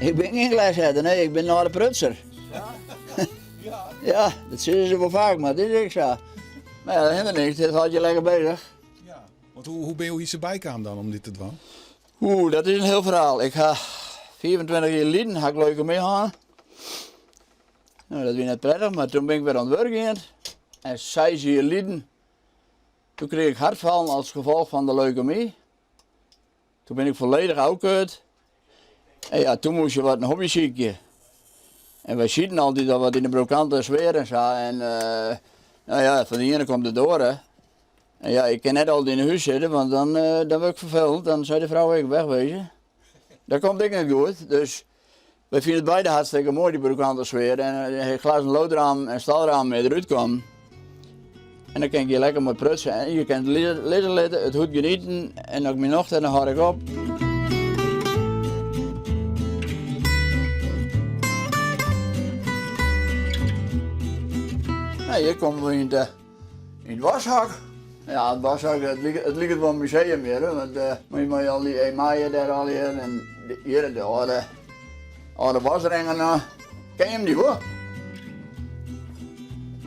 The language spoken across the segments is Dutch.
Ik ben geen glashetter, nee, ik ben naar de prutser. Ja? Ja. Ja, dat zeggen ze wel vaak, maar dit is ik zo. Maar ja, dat helemaal niks, dit had je lekker bezig. Ja. Want hoe ben je hier bij kwam dan om dit te doen? Dat is een heel verhaal. Ik ga 24 jaar geleden, ga ik leuker meegaan. Nou, dat was net prettig, maar toen ben ik weer aan het werk gegaan. En 6 jaar geleden, toen kreeg ik hartvallen als gevolg van de leukemie. Toen ben ik volledig uitgekeurd. En ja, toen moest je wat een hobby ziekje. En wij zien altijd dat wat in de brokante sfeer en zo. En nou ja, van die ene komt het door, hè. En ja, ik kan net altijd in huis zitten, want dan word ik vervelend. Dan zei de vrouw, ik wegwezen. Dat komt ik niet goed. Dus wij vinden het beide hartstikke mooi, die brokante sfeer. En een glazen loodraam en stalraam mee eruit kwam. En dan kan je lekker met prutsen. En je kan het het goed genieten. En als ik me nog dan ga ik op. Nou, hier komen we in het washak. Ja, het washak, het lijkt wel een museum meer. Want moet je maar al die emaille daar al hier. En hier de oude wasringen. Ken je hem niet hoor?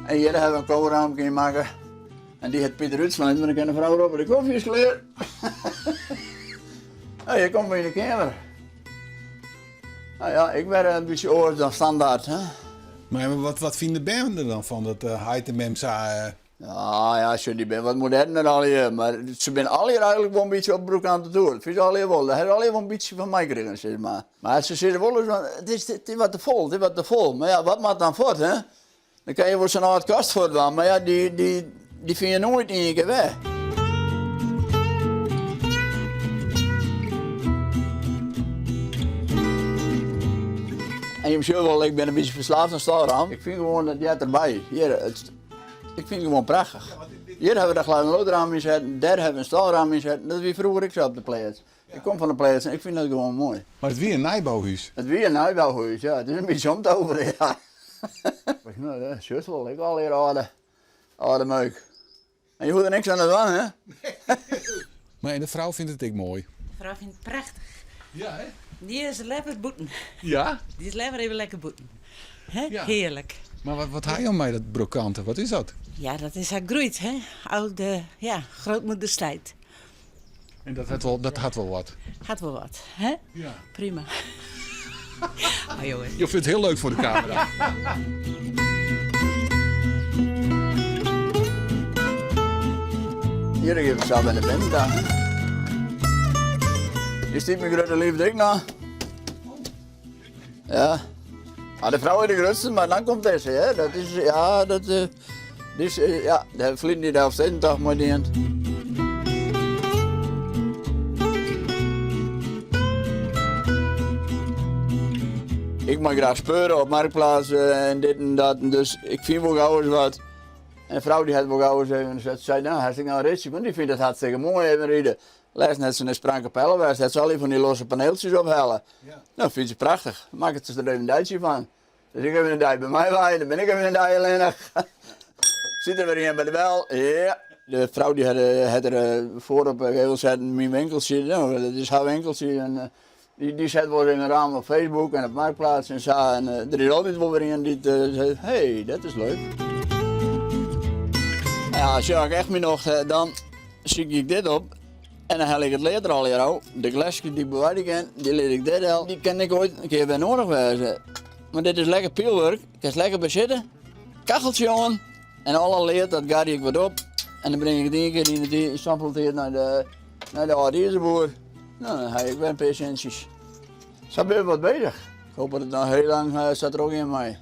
En hier hebben we een koolraam kunnen maken. En die heeft Pieter uitsluiten, maar dan kan de vrouw erop de koffie is geleerd. Nou, hier komen we in de kamer. Nou ja, ik ben een beetje oors dan standaard. Hè? Maar wat vinden de banden er dan van dat Heitememsa? Ja, ze die ben wat moderner al hier, maar ze zijn al hier eigenlijk wel een beetje op broek aan het doen. Dat vind je al hier wel. Dat hebben al hier wel een beetje van mij gekregen, zeg maar. Maar ze zeggen wel eens, het is wat te vol, het is wat te vol. Maar ja, wat maakt dan voort, hè? Dan kan je wel zo'n oude kast voor doen, maar ja, die vind je nooit in je keer weg. En je misschien wel, ik ben een beetje verslaafd aan stalraam. Ik vind gewoon dat jij erbij. Hier, ik vind het gewoon prachtig. Hier hebben we dat glazen loodraam in zetten, daar hebben we een stalraam in zetten. Dat is wie vroeger ik zo op de plaats. Ik kom van de plaats en ik vind dat gewoon mooi. Maar het is weer een nijbouwhuis. Het is weer een nijbouwhuis, ja. Het is een beetje om te over, ja. Nou, dat is juist wel. Ik al hier oude meuk. En je hoeft er niks aan te doen, hè? Maar de vrouw vindt het ook mooi. De vrouw vindt het prachtig. Ja, hè? Die is lekker boeten. Ja? Die is even lekker boeten. Hè? Ja. Heerlijk. Maar wat haal je om mij dat brokante? Wat is dat? Ja, dat is haar groeit, hè? Oude, ja, grootmoederstijd. En dat had wel wat. Gaat wel wat, hè? Ja. Prima. Oh, jongen. Je vindt het heel leuk voor de camera. Hier geef ik zo bij de band daar. Je stiet mijn grote liefde ik na. Ja. Maar de vrouw is de grootste, maar dan komt deze, hè. Dat is, ja, ja, de vriend die daar op de dag mooi dient. Ik mag graag speuren op marktplaats en dit en dat, en dus ik vind wel gauw eens wat. En een vrouw die had wel gauw eens even zei, nou, hartstikke nou ritje, want die vindt het hartstikke mooi even rijden. Laatst net zo'n sprankapelle was, dat zal hij van die losse paneeltjes ophalen. Ja. Nou, vind je prachtig. Maak het er even een duitje van. Dus ik heb een duit bij mij waaien, dan ben ik even een duit alleen. Zit er weer iemand bij de bel? Ja. De vrouw die had er voorop heel zetten mijn winkeltje. Nou, dat is haar winkeltje. En, die zet wel in een raam op Facebook en op Marktplaats en zo. En er is altijd wel weer iemand die zegt, hey, dat is leuk. Ja, als je echt me nog, dan zie ik dit op. En dan haal ik het later al hier uit. De glasjes die bewaar ik in, die leer ik dit al. Die kan ik ooit een keer bij nodig wezen. Maar dit is lekker pielwerk. Ik kan lekker bij zitten. Kacheltje aan. En alle leert, dat ga ik wat op. En dan breng ik het één keer in het sampelteert naar de oude nou, dan ga ik weer een paar centjes. Zo ben je wat bezig. Ik hoop dat het nog heel lang staat er ook in mij.